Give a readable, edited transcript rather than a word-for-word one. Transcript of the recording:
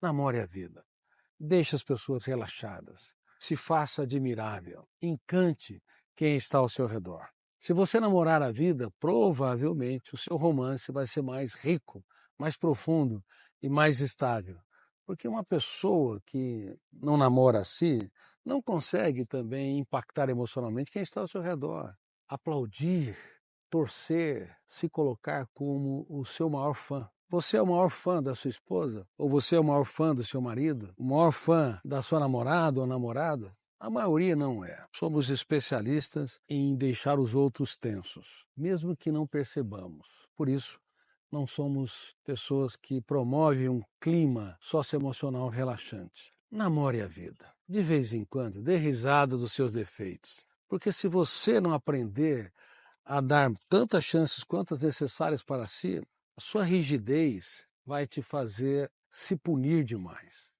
Namore a vida. Deixe as pessoas relaxadas. Se faça admirável. Encante quem está ao seu redor. Se você namorar a vida, provavelmente o seu romance vai ser mais rico, mais profundo e mais estável. Porque uma pessoa que não namora a si não consegue também impactar emocionalmente quem está ao seu redor. Aplaudir, torcer, se colocar como o seu maior fã. Você é o maior fã da sua esposa? Ou você é o maior fã do seu marido? O maior fã da sua namorada ou namorado? A maioria não é. Somos especialistas em deixar os outros tensos, mesmo que não percebamos. Por isso, não somos pessoas que promovem um clima socioemocional relaxante. Namore a vida. De vez em quando, dê risada dos seus defeitos. Porque se você não aprender a dar tantas chances quantas necessárias para si, a sua rigidez vai te fazer se punir demais.